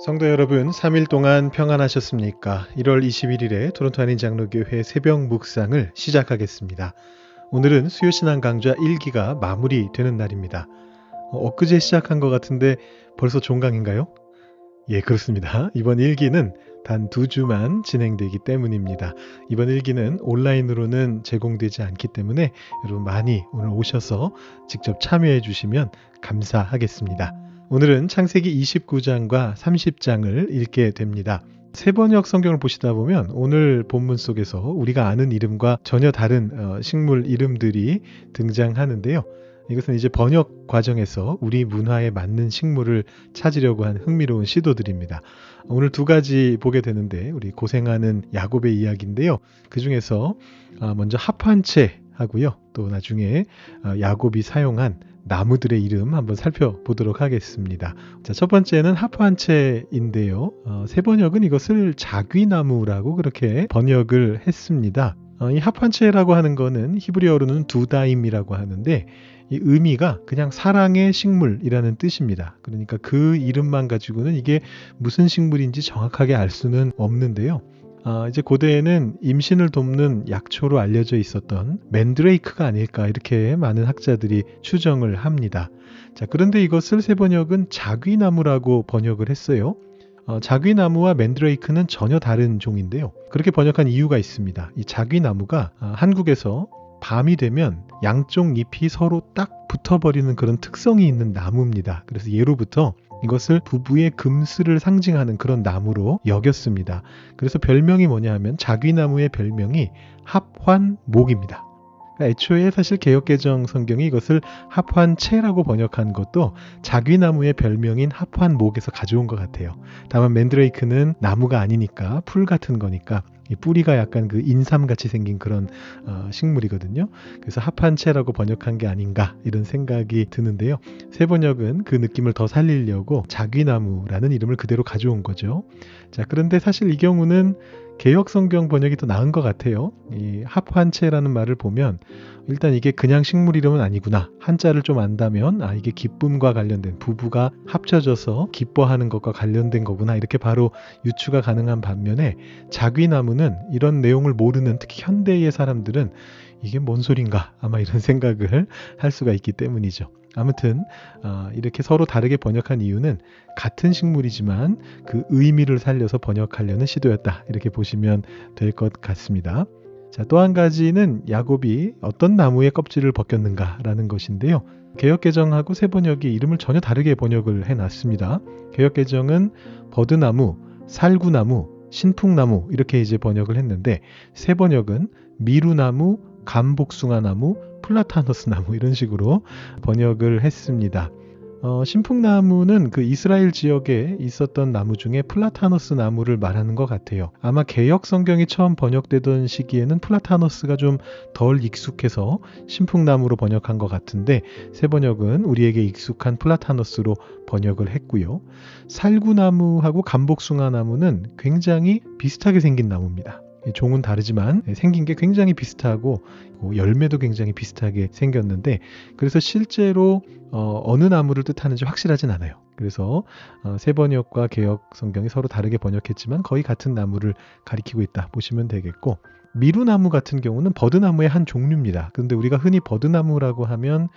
성도 여러분, 3일 동안 평안하셨습니까? 1월 21일에 토론토 한인 장로교회 새벽 묵상을 시작하겠습니다. 오늘은 수요신앙 강좌 1기가 마무리되는 날입니다. 엊그제 시작한 것 같은데 벌써 종강인가요? 예, 그렇습니다. 이번 1기는 단 2주만 진행되기 때문입니다. 이번 1기는 온라인으로는 제공되지 않기 때문에 여러분 많이 오늘 오셔서 직접 참여해 주시면 감사하겠습니다. 오늘은 창세기 29장과 30장을 읽게 됩니다. 세번역 성경을 보시다 보면 오늘 본문 속에서 우리가 아는 이름과 전혀 다른 식물 이름들이 등장하는데요. 이것은 이제 번역 과정에서 우리 문화에 맞는 식물을 찾으려고 한 흥미로운 시도들입니다. 오늘 두 가지 보게 되는데 우리 고생하는 야곱의 이야기인데요. 그 중에서 먼저 합한채 하고요. 또 나중에 야곱이 사용한 나무들의 이름 한번 살펴보도록 하겠습니다. 자, 첫 번째는 합한채인데요. 새 번역은 이것을 자귀나무라고 그렇게 번역을 했습니다. 이 합한채라고 하는 거는 히브리어로는 두다임이라고 하는데 이 의미가 그냥 사랑의 식물이라는 뜻입니다. 그러니까 그 이름만 가지고는 이게 무슨 식물인지 정확하게 알 수는 없는데요. 이제 고대에는 임신을 돕는 약초로 알려져 있었던 맨드레이크가 아닐까 이렇게 많은 학자들이 추정을 합니다. 자, 그런데 이것을 세번역은 자귀나무라고 번역을 했어요. 자귀나무와 맨드레이크는 전혀 다른 종인데요. 그렇게 번역한 이유가 있습니다. 이 자귀나무가 한국에서 밤이 되면 양쪽 잎이 서로 딱 붙어버리는 그런 특성이 있는 나무입니다. 그래서 예로부터 이것을 부부의 금슬을 상징하는 그런 나무로 여겼습니다. 그래서 별명이 뭐냐 하면 자귀나무의 별명이 합환목입니다. 애초에 사실 개역개정 성경이 이것을 합환채라고 번역한 것도 자귀나무의 별명인 합환목에서 가져온 것 같아요. 다만 맨드레이크는 나무가 아니니까 풀 같은 거니까 이 뿌리가 약간 그 인삼같이 생긴 그런 식물이거든요. 그래서 합한채라고 번역한 게 아닌가 이런 생각이 드는데요. 새 번역은 그 느낌을 더 살리려고 자귀나무라는 이름을 그대로 가져온 거죠. 자, 그런데 사실 이 경우는 개역 성경 번역이 더 나은 것 같아요. 이 합한채라는 말을 보면 일단 이게 그냥 식물 이름은 아니구나. 한자를 좀 안다면 이게 기쁨과 관련된 부부가 합쳐져서 기뻐하는 것과 관련된 거구나. 이렇게 바로 유추가 가능한 반면에 자귀나무는 이런 내용을 모르는 특히 현대의 사람들은 이게 뭔 소린가 아마 이런 생각을 할 수가 있기 때문이죠. 아무튼 이렇게 서로 다르게 번역한 이유는 같은 식물이지만 그 의미를 살려서 번역하려는 시도였다. 이렇게 보시면 될 것 같습니다. 자, 또 한 가지는 야곱이 어떤 나무의 껍질을 벗겼는가라는 것인데요. 개역개정하고 새번역이 이름을 전혀 다르게 번역을 해놨습니다. 개역개정은 버드나무, 살구나무, 신풍나무 이렇게 이제 번역을 했는데 새번역은 미루나무, 감복숭아나무, 플라타너스 나무 이런 식으로 번역을 했습니다. 신풍나무는 그 이스라엘 지역에 있었던 나무 중에 플라타너스 나무를 말하는 것 같아요. 아마 개역 성경이 처음 번역되던 시기에는 플라타너스가 좀 덜 익숙해서 신풍나무로 번역한 것 같은데 새 번역은 우리에게 익숙한 플라타너스로 번역을 했고요. 살구나무하고 감복숭아나무는 굉장히 비슷하게 생긴 나무입니다. 종은 다르지만 생긴 게 굉장히 비슷하고 열매도 굉장히 비슷하게 생겼는데 그래서 실제로 어느 나무를 뜻하는지 확실하진 않아요. 그래서 새번역과 개역 성경이 서로 다르게 번역했지만 거의 같은 나무를 가리키고 있다 보시면 되겠고 미루나무 같은 경우는 버드나무의 한 종류입니다. 그런데 우리가 흔히 버드나무라고 하면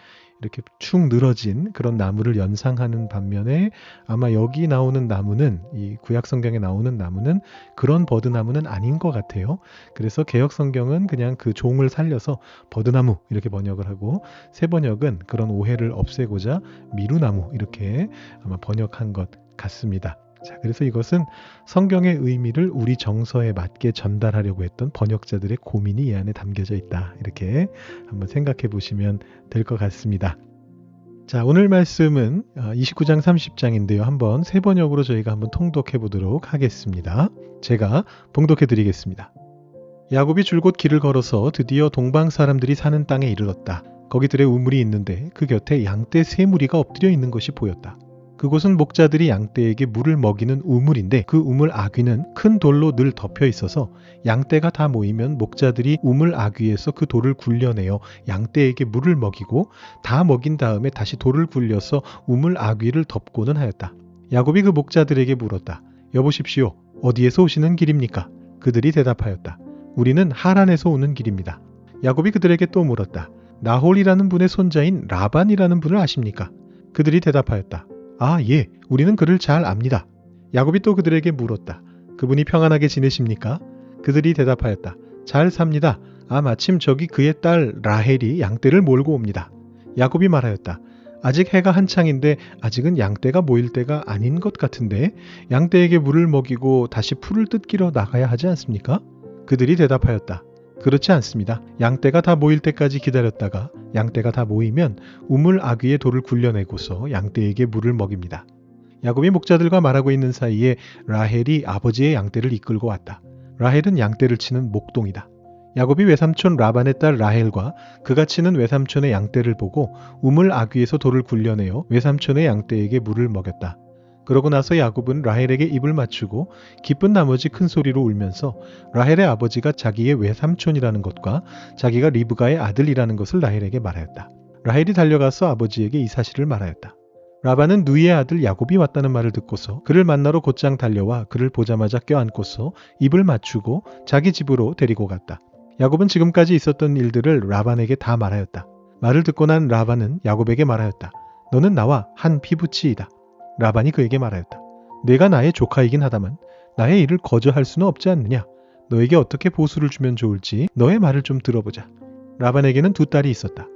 이렇게 축 늘어진 그런 나무를 연상하는 반면에 아마 여기 나오는 나무는 이 구약 성경에 나오는 나무는 그런 버드나무는 아닌 것 같아요. 그래서 개역 성경은 그냥 그 종을 살려서 버드나무 이렇게 번역을 하고 새 번역은 그런 오해를 없애고자 미루나무 이렇게 아마 번역한 것 같습니다. 자, 그래서 이것은 성경의 의미를 우리 정서에 맞게 전달하려고 했던 번역자들의 고민이 이 안에 담겨져 있다. 이렇게 한번 생각해 보시면 될 것 같습니다. 자, 오늘 말씀은 29장 30장인데요. 한번 새 번역으로 저희가 한번 통독해 보도록 하겠습니다. 제가 봉독해 드리겠습니다. 야곱이 줄곧 길을 걸어서 드디어 동방 사람들이 사는 땅에 이르렀다. 거기 들에 우물이 있는데 그 곁에 양떼 세 무리가 엎드려 있는 것이 보였다. 그곳은 목자들이 양떼에게 물을 먹이는 우물인데 그 우물 아귀는 큰 돌로 늘 덮여 있어서 양떼가 다 모이면 목자들이 우물 아귀에서 그 돌을 굴려내어 양떼에게 물을 먹이고 다 먹인 다음에 다시 돌을 굴려서 우물 아귀를 덮고는 하였다. 야곱이 그 목자들에게 물었다. 여보십시오. 어디에서 오시는 길입니까? 그들이 대답하였다. 우리는 하란에서 오는 길입니다. 야곱이 그들에게 또 물었다. 나홀이라는 분의 손자인 라반이라는 분을 아십니까? 그들이 대답하였다. 아, 예, 우리는 그를 잘 압니다. 야곱이 또 그들에게 물었다. 그분이 평안하게 지내십니까? 그들이 대답하였다. 잘 삽니다. 아, 마침 저기 그의 딸 라헬이 양떼를 몰고 옵니다. 야곱이 말하였다. 아직 해가 한창인데 아직은 양떼가 모일 때가 아닌 것 같은데 양떼에게 물을 먹이고 다시 풀을 뜯기러 나가야 하지 않습니까? 그들이 대답하였다. 그렇지 않습니다. 양떼가 다 모일 때까지 기다렸다가 양떼가 다 모이면 우물 아귀에 돌을 굴려내고서 양떼에게 물을 먹입니다. 야곱이 목자들과 말하고 있는 사이에 라헬이 아버지의 양떼를 이끌고 왔다. 라헬은 양떼를 치는 목동이다. 야곱이 외삼촌 라반의 딸 라헬과 그가 치는 외삼촌의 양떼를 보고 우물 아귀에서 돌을 굴려내어 외삼촌의 양떼에게 물을 먹였다. 그러고 나서 야곱은 라헬에게 입을 맞추고 기쁜 나머지 큰 소리로 울면서 라헬의 아버지가 자기의 외삼촌이라는 것과 자기가 리브가의 아들이라는 것을 라헬에게 말하였다. 라헬이 달려가서 아버지에게 이 사실을 말하였다. 라반은 누이의 아들 야곱이 왔다는 말을 듣고서 그를 만나러 곧장 달려와 그를 보자마자 껴안고서 입을 맞추고 자기 집으로 데리고 갔다. 야곱은 지금까지 있었던 일들을 라반에게 다 말하였다. 말을 듣고 난 라반은 야곱에게 말하였다. 너는 나와 한 피부치이다. 라반이 그에게 말하였다. 내가 나의 조카이긴 하다만 나의 일을 거저할 수는 없지 않느냐. 너에게 어떻게 보수를 주면 좋을지 너의 말을 좀 들어보자. 라반에게는 두 딸이 있었다.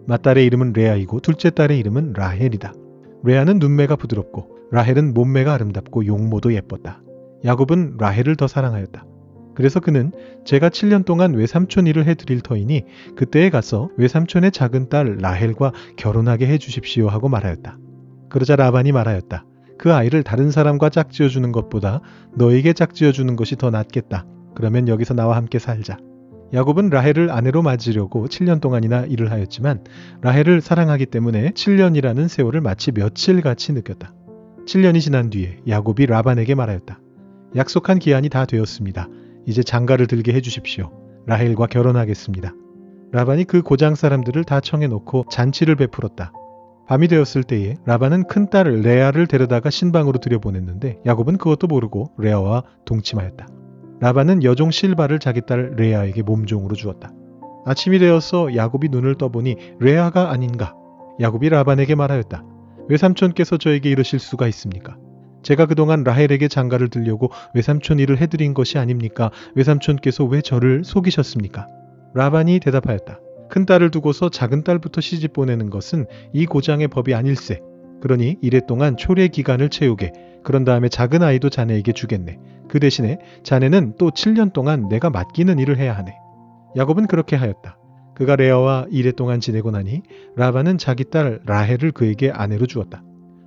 맏딸의 이름은 레아이고 둘째 딸의 이름은 라헬이다. 레아는 눈매가 부드럽고 라헬은 몸매가 아름답고 용모도 예뻤다. 야곱은 라헬을 더 사랑하였다. 그래서 그는 제가 7년 동안 외삼촌 일을 해드릴 터이니 그때에 가서 외삼촌의 작은 딸 라헬과 결혼하게 해주십시오 하고 말하였다. 그러자 라반이 말하였다. 그 아이를 다른 사람과 짝지어주는 것보다 너에게 짝지어주는 것이 더 낫겠다. 그러면 여기서 나와 함께 살자. 야곱은 라헬을 아내로 맞으려고 7년 동안이나 일을 하였지만 라헬을 사랑하기 때문에 7년이라는 세월을 마치 며칠같이 느꼈다. 7년이 지난 뒤에 야곱이 라반에게 말하였다. 약속한 기한이 다 되었습니다. 이제 장가를 들게 해주십시오. 라헬과 결혼하겠습니다. 라반이 그 고장 사람들을 다 청해놓고 잔치를 베풀었다. 밤이 되었을 때에 라반은 큰딸 레아를 데려다가 신방으로 들여보냈는데 야곱은 그것도 모르고 레아와 동침하였다. 라반은 여종 실바를 자기 딸 레아에게 몸종으로 주었다. 아침이 되어서 야곱이 눈을 떠보니 레아가 아닌가. 야곱이 라반에게 말하였다. 외삼촌께서 저에게 이러실 수가 있습니까? 제가 그동안 라헬에게 장가를 들려고 외삼촌 일을 해드린 것이 아닙니까? 외삼촌께서 왜 저를 속이셨습니까? 라반이 대답하였다. 큰딸을 두고서 작은 딸부터 시집 보내는 것은 이 고장의 법이 아닐세. 그러니 이래 동안 초래 기간을 채우게. 그런 다음에 작은 아이도 자네에게 주겠네. 그 대신에 자네는 또 7년 동안 내가 맡기는 일을 해야 하네. 야곱은 그렇게 하였다. 그가 레아와 이래 동안 지내고 나니 라반은 자기 딸 라헬을 그에게 아내로 주었다.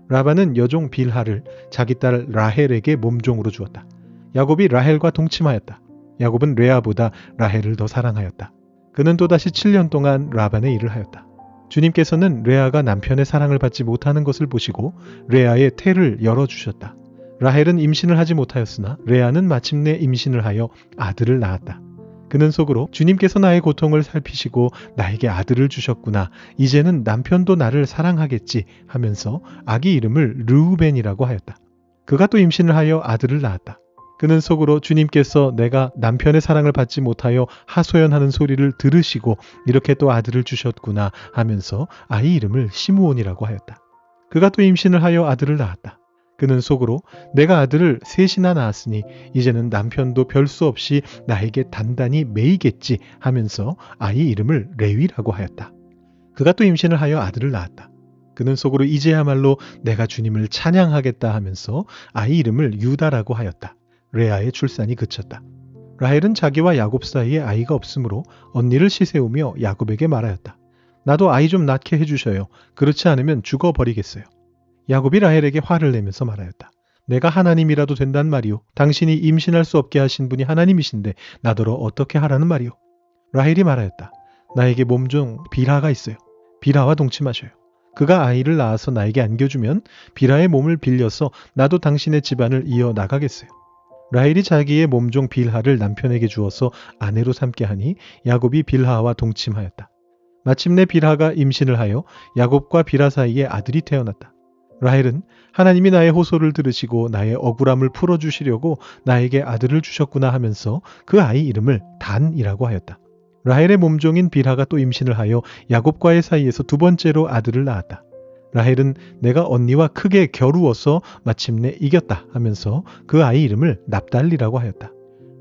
라반은 여종 빌하를 자기 딸 라헬에게 몸종으로 주었다. 야곱이 라헬과 동침하였다. 야곱은 레아보다 라헬을 더 사랑하였다. 그는 또다시 7년 동안 라반의 일을 하였다. 주님께서는 레아가 남편의 사랑을 받지 못하는 것을 보시고 레아의 태를 열어주셨다. 라헬은 임신을 하지 못하였으나 레아는 마침내 임신을 하여 아들을 낳았다. 그는 속으로 주님께서 나의 고통을 살피시고 나에게 아들을 주셨구나. 이제는 남편도 나를 사랑하겠지 하면서 아기 이름을 르우벤이라고 하였다. 그가 또 임신을 하여 아들을 낳았다. 그는 속으로 주님께서 내가 남편의 사랑을 받지 못하여 하소연하는 소리를 들으시고 이렇게 또 아들을 주셨구나 하면서 아이 이름을 시므온이라고 하였다. 그가 또 임신을 하여 아들을 낳았다. 그는 속으로 내가 아들을 셋이나 낳았으니 이제는 남편도 별 수 없이 나에게 단단히 매이겠지 하면서 아이 이름을 레위라고 하였다. 그가 또 임신을 하여 아들을 낳았다. 그는 속으로 이제야말로 내가 주님을 찬양하겠다 하면서 아이 이름을 유다라고 하였다. 레아의 출산이 그쳤다. 라헬은 자기와 야곱 사이에 아이가 없으므로 언니를 시세우며 야곱에게 말하였다. 나도 아이 좀 낳게 해주셔요. 그렇지 않으면 죽어버리겠어요. 야곱이 라헬에게 화를 내면서 말하였다. 내가 하나님이라도 된단 말이오. 당신이 임신할 수 없게 하신 분이 하나님이신데 나더러 어떻게 하라는 말이오. 라헬이 말하였다. 나에게 몸종 빌하가 있어요. 빌하와 동침하셔요. 그가 아이를 낳아서 나에게 안겨주면 빌하의 몸을 빌려서 나도 당신의 집안을 이어나가겠어요. 라헬이 자기의 몸종 빌하를 남편에게 주어서 아내로 삼게 하니 야곱이 빌하와 동침하였다. 마침내 빌하가 임신을 하여 야곱과 빌하 사이에 아들이 태어났다. 라헬은 하나님이 나의 호소를 들으시고 나의 억울함을 풀어주시려고 나에게 아들을 주셨구나 하면서 그 아이 이름을 단이라고 하였다. 라헬의 몸종인 빌하가 또 임신을 하여 야곱과의 사이에서 두 번째로 아들을 낳았다. 라헬은 내가 언니와 크게 겨루어서 마침내 이겼다 하면서 그 아이 이름을 납달리라고 하였다.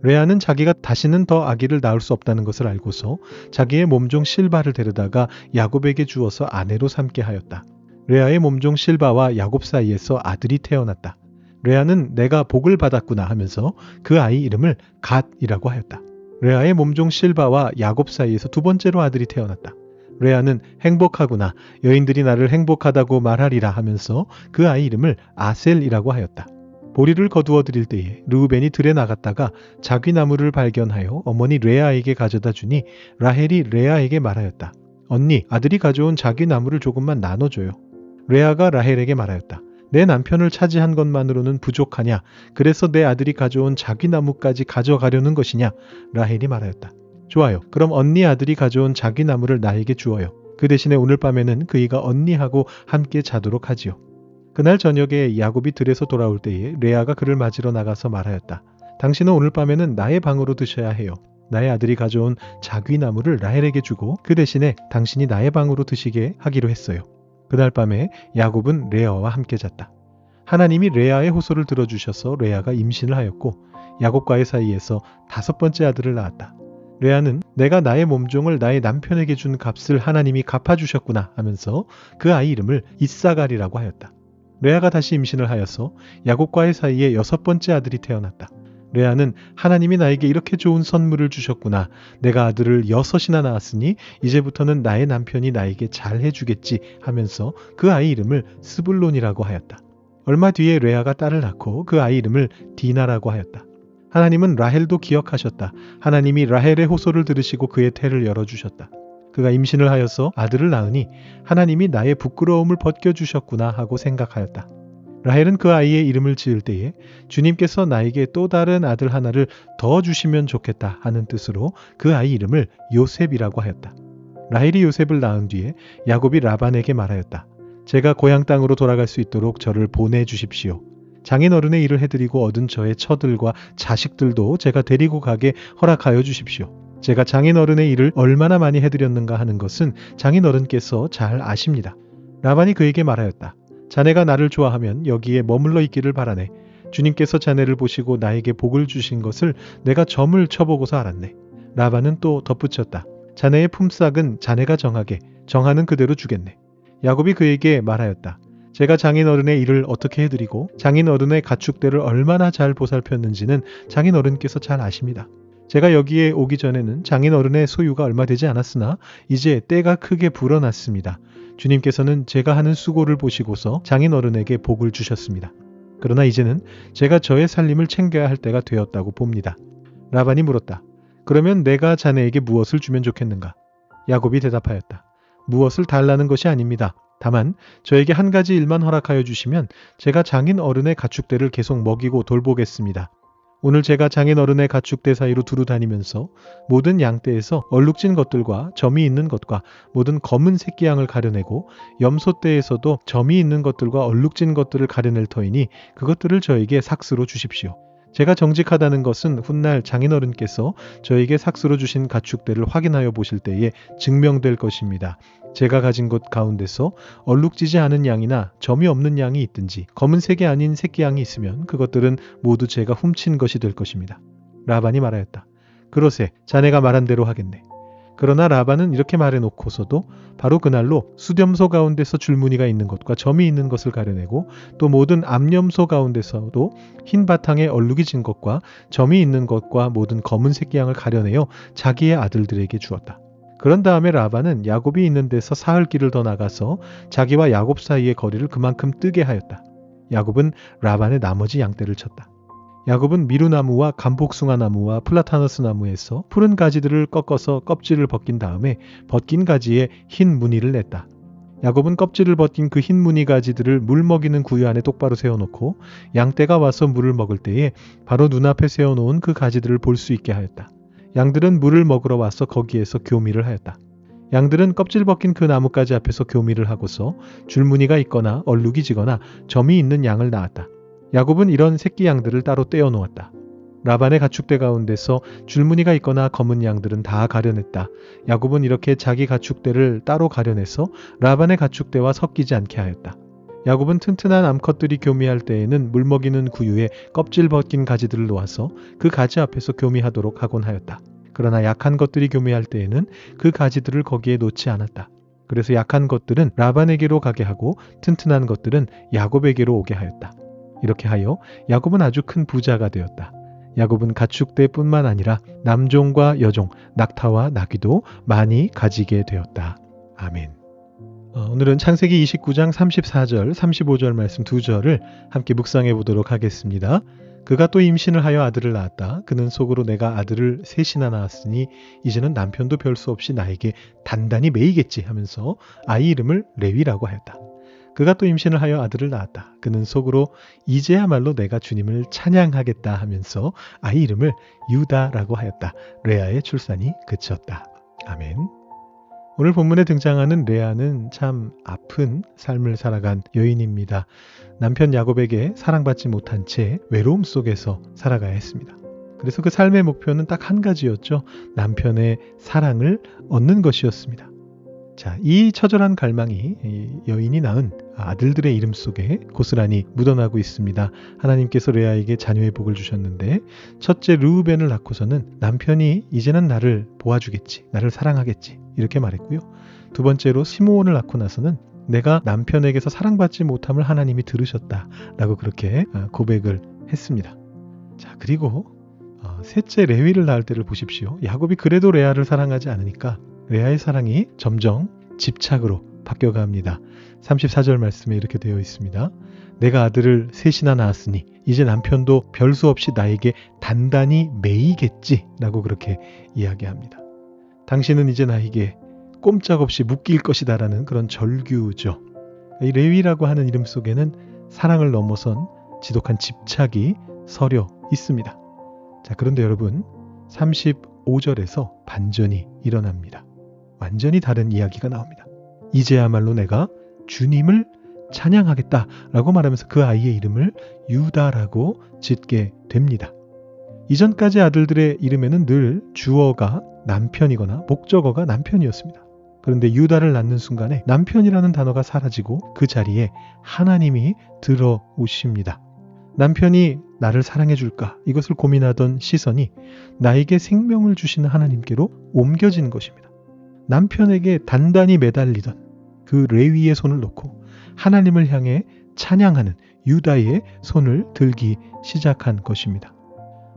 레아는 자기가 다시는 더 아기를 낳을 수 없다는 것을 알고서 자기의 몸종 실바를 데려다가 야곱에게 주어서 아내로 삼게 하였다. 레아의 몸종 실바와 야곱 사이에서 아들이 태어났다. 레아는 내가 복을 받았구나 하면서 그 아이 이름을 갓이라고 하였다. 레아의 몸종 실바와 야곱 사이에서 두 번째로 아들이 태어났다. 레아는 행복하구나, 여인들이 나를 행복하다고 말하리라 하면서 그 아이 이름을 아셀이라고 하였다. 보리를 거두어 드릴 때에 르우벤이 들에 나갔다가 자귀나무를 발견하여 어머니 레아에게 가져다 주니 라헬이 레아에게 말하였다. 언니, 아들이 가져온 자귀나무를 조금만 나눠줘요. 레아가 라헬에게 말하였다. 내 남편을 차지한 것만으로는 부족하냐? 그래서 내 아들이 가져온 자귀나무까지 가져가려는 것이냐? 라헬이 말하였다. 좋아요. 그럼 언니 아들이 가져온 자귀나무를 나에게 주어요. 그 대신에 오늘 밤에는 그이가 언니하고 함께 자도록 하지요. 그날 저녁에 야곱이 들에서 돌아올 때에 레아가 그를 맞으러 나가서 말하였다. 당신은 오늘 밤에는 나의 방으로 드셔야 해요. 나의 아들이 가져온 자귀나무를 라헬에게 주고 그 대신에 당신이 나의 방으로 드시게 하기로 했어요. 그날 밤에 야곱은 레아와 함께 잤다. 하나님이 레아의 호소를 들어주셔서 레아가 임신을 하였고 야곱과의 사이에서 5번째 아들을 낳았다. 레아는 내가 나의 몸종을 나의 남편에게 준 값을 하나님이 갚아주셨구나 하면서 그 아이 이름을 이사갈이라고 하였다. 레아가 다시 임신을 하여서 야곱과의 사이에 6번째 아들이 태어났다. 레아는 하나님이 나에게 이렇게 좋은 선물을 주셨구나. 내가 아들을 6이나 낳았으니 이제부터는 나의 남편이 나에게 잘해주겠지 하면서 그 아이 이름을 스불론이라고 하였다. 얼마 뒤에 레아가 딸을 낳고 그 아이 이름을 디나라고 하였다. 하나님은 라헬도 기억하셨다. 하나님이 라헬의 호소를 들으시고 그의 태를 열어주셨다. 그가 임신을 하여서 아들을 낳으니 하나님이 나의 부끄러움을 벗겨주셨구나 하고 생각하였다. 라헬은 그 아이의 이름을 지을 때에 주님께서 나에게 또 다른 아들 하나를 더 주시면 좋겠다 하는 뜻으로 그 아이 이름을 요셉이라고 하였다. 라헬이 요셉을 낳은 뒤에 야곱이 라반에게 말하였다. 제가 고향 땅으로 돌아갈 수 있도록 저를 보내주십시오. 장인어른의 일을 해드리고 얻은 저의 처들과 자식들도 제가 데리고 가게 허락하여 주십시오. 제가 장인어른의 일을 얼마나 많이 해드렸는가 하는 것은 장인어른께서 잘 아십니다. 라반이 그에게 말하였다. 자네가 나를 좋아하면 여기에 머물러 있기를 바라네. 주님께서 자네를 보시고 나에게 복을 주신 것을 내가 점을 쳐보고서 알았네. 라반은 또 덧붙였다. 자네의 품삯은 자네가 정하게, 정하는 그대로 주겠네. 야곱이 그에게 말하였다. 제가 장인어른의 일을 어떻게 해드리고 장인어른의 가축대를 얼마나 잘 보살폈는지는 장인어른께서 잘 아십니다. 제가 여기에 오기 전에는 장인어른의 소유가 얼마 되지 않았으나 이제 때가 크게 불어났습니다. 주님께서는 제가 하는 수고를 보시고서 장인어른에게 복을 주셨습니다. 그러나 이제는 제가 저의 살림을 챙겨야 할 때가 되었다고 봅니다. 라반이 물었다. 그러면 내가 자네에게 무엇을 주면 좋겠는가? 야곱이 대답하였다. 무엇을 달라는 것이 아닙니다. 다만 저에게 한 가지 일만 허락하여 주시면 제가 장인어른의 가축대를 계속 먹이고 돌보겠습니다. 오늘 제가 장인어른의 가축대 사이로 두루 다니면서 모든 양떼에서 얼룩진 것들과 점이 있는 것과 모든 검은 새끼 양을 가려내고 염소떼에서도 점이 있는 것들과 얼룩진 것들을 가려낼 터이니 그것들을 저에게 삭스로 주십시오. 제가 정직하다는 것은 훗날 장인어른께서 저에게 삭스로 주신 가축대를 확인하여 보실 때에 증명될 것입니다. 제가 가진 것 가운데서 얼룩지지 않은 양이나 점이 없는 양이 있든지 검은색이 아닌 새끼 양이 있으면 그것들은 모두 제가 훔친 것이 될 것입니다. 라반이 말하였다. 그러세, 자네가 말한 대로 하겠네. 그러나 라반은 이렇게 말해놓고서도 바로 그날로 수렴소 가운데서 줄무늬가 있는 것과 점이 있는 것을 가려내고 또 모든 암염소 가운데서도 흰 바탕에 얼룩이 진 것과 점이 있는 것과 모든 검은 새끼 양을 가려내어 자기의 아들들에게 주었다. 그런 다음에 라반은 야곱이 있는 데서 사흘 길을 더 나가서 자기와 야곱 사이의 거리를 그만큼 뜨게 하였다. 야곱은 라반의 나머지 양떼를 쳤다. 야곱은 미루나무와 감복숭아나무와 플라타너스 나무에서 푸른 가지들을 꺾어서 껍질을 벗긴 다음에 벗긴 가지에 흰 무늬를 냈다. 야곱은 껍질을 벗긴 그 흰 무늬 가지들을 물 먹이는 구유 안에 똑바로 세워놓고 양떼가 와서 물을 먹을 때에 바로 눈앞에 세워놓은 그 가지들을 볼 수 있게 하였다. 양들은 물을 먹으러 와서 거기에서 교미를 하였다. 양들은 껍질 벗긴 그 나뭇가지 앞에서 교미를 하고서 줄무늬가 있거나 얼룩이 지거나 점이 있는 양을 낳았다. 야곱은 이런 새끼 양들을 따로 떼어 놓았다. 라반의 가축대 가운데서 줄무늬가 있거나 검은 양들은 다 가려냈다. 야곱은 이렇게 자기 가축대를 따로 가려내서 라반의 가축대와 섞이지 않게 하였다. 야곱은 튼튼한 암컷들이 교미할 때에는 물먹이는 구유에 껍질 벗긴 가지들을 놓아서 그 가지 앞에서 교미하도록 하곤 하였다. 그러나 약한 것들이 교미할 때에는 그 가지들을 거기에 놓지 않았다. 그래서 약한 것들은 라반에게로 가게 하고 튼튼한 것들은 야곱에게로 오게 하였다. 이렇게 하여 야곱은 아주 큰 부자가 되었다. 야곱은 가축대뿐만 아니라 남종과 여종, 낙타와 나귀도 많이 가지게 되었다. 아멘. 오늘은 창세기 29장 34절, 35절 말씀 두 절을 함께 묵상해 보도록 하겠습니다. 그가 또 임신을 하여 아들을 낳았다. 그는 속으로 내가 아들을 셋이나 낳았으니 이제는 남편도 별 수 없이 나에게 단단히 매이겠지 하면서 아이 이름을 레위라고 하였다. 그가 또 임신을 하여 아들을 낳았다. 그는 속으로 이제야말로 내가 주님을 찬양하겠다 하면서 아이 이름을 유다라고 하였다. 레아의 출산이 그쳤다. 아멘. 오늘 본문에 등장하는 레아는 참 아픈 삶을 살아간 여인입니다. 남편 야곱에게 사랑받지 못한 채 외로움 속에서 살아가야 했습니다. 그래서 그 삶의 목표는 딱 한 가지였죠. 남편의 사랑을 얻는 것이었습니다. 자, 이 처절한 갈망이 여인이 낳은 아들들의 이름 속에 고스란히 묻어나고 있습니다. 하나님께서 레아에게 자녀의 복을 주셨는데 첫째 르우벤을 낳고서는 남편이 이제는 나를 보아주겠지, 나를 사랑하겠지 이렇게 말했고요. 두 번째로 시므온을 낳고 나서는 내가 남편에게서 사랑받지 못함을 하나님이 들으셨다라고 그렇게 고백을 했습니다. 자, 그리고 셋째 레위를 낳을 때를 보십시오. 야곱이 그래도 레아를 사랑하지 않으니까 레아의 사랑이 점점 집착으로 바뀌어갑니다. 34절 말씀에 이렇게 되어 있습니다. 내가 아들을 셋이나 낳았으니 이제 남편도 별 수 없이 나에게 단단히 매이겠지 라고 그렇게 이야기합니다. 당신은 이제 나에게 꼼짝없이 묶일 것이다 라는 그런 절규죠. 이 레위라고 하는 이름 속에는 사랑을 넘어선 지독한 집착이 서려 있습니다. 자, 그런데 여러분 35절에서 반전이 일어납니다. 완전히 다른 이야기가 나옵니다. 이제야말로 내가 주님을 찬양하겠다라고 말하면서 그 아이의 이름을 유다라고 짓게 됩니다. 이전까지 아들들의 이름에는 늘 주어가 남편이거나 목적어가 남편이었습니다. 그런데 유다를 낳는 순간에 남편이라는 단어가 사라지고 그 자리에 하나님이 들어오십니다. 남편이 나를 사랑해 줄까? 이것을 고민하던 시선이 나에게 생명을 주시는 하나님께로 옮겨진 것입니다. 남편에게 단단히 매달리던 그 레위의 손을 놓고 하나님을 향해 찬양하는 유다의 손을 들기 시작한 것입니다.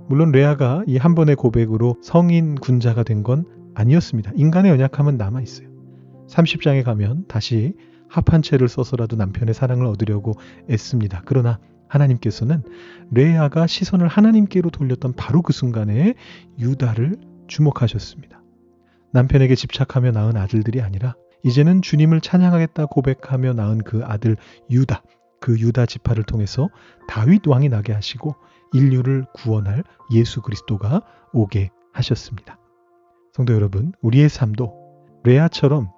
물론 레아가 이 한 번의 고백으로 성인 군자가 된 건 아니었습니다. 인간의 연약함은 남아있어요. 30장에 가면 다시 합한채를 써서라도 남편의 사랑을 얻으려고 애씁니다. 그러나 하나님께서는 레아가 시선을 하나님께로 돌렸던 바로 그 순간에 유다를 주목하셨습니다. 남편에게 집착하며 낳은 아들들이 아니라 이제는 주님을 찬양하겠다 고백하며 낳은 그 아들 유다, 그 유다 지파를 통해서 다윗 왕이 나게 하시고 인류를 구원할 예수 그리스도가 오게 하셨습니다. 성도 여러분, 우리의 삶도 레아처럼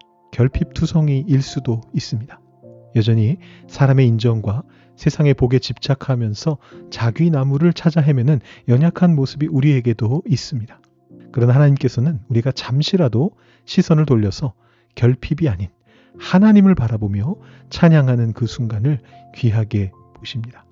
결핍투성이일 수도 있습니다. 여전히 사람의 인정과 세상의 복에 집착하면서 자귀나무를 찾아 헤매는 연약한 모습이 우리에게도 있습니다. 그러나 하나님께서는 우리가 잠시라도 시선을 돌려서 결핍이 아닌 하나님을 바라보며 찬양하는 그 순간을 귀하게 보십니다.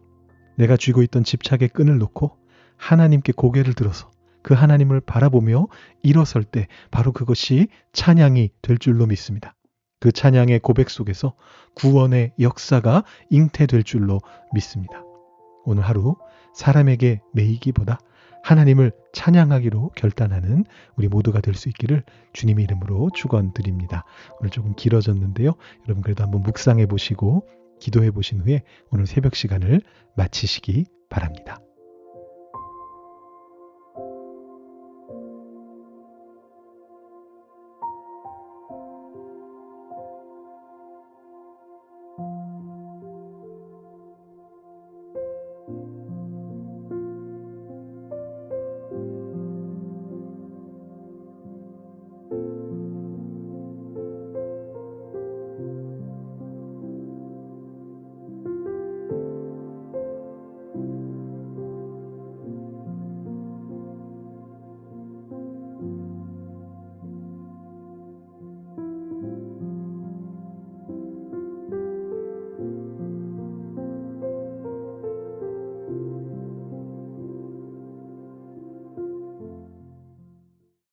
내가 쥐고 있던 집착의 끈을 놓고 하나님께 고개를 들어서 그 하나님을 바라보며 일어설 때 바로 그것이 찬양이 될 줄로 믿습니다. 그 찬양의 고백 속에서 구원의 역사가 잉태될 줄로 믿습니다. 오늘 하루 사람에게 매이기보다 하나님을 찬양하기로 결단하는 우리 모두가 될 수 있기를 주님의 이름으로 축원드립니다. 오늘 조금 길어졌는데요. 여러분 그래도 한번 묵상해 보시고 기도해 보신 후에 오늘 새벽 시간을 마치시기 바랍니다.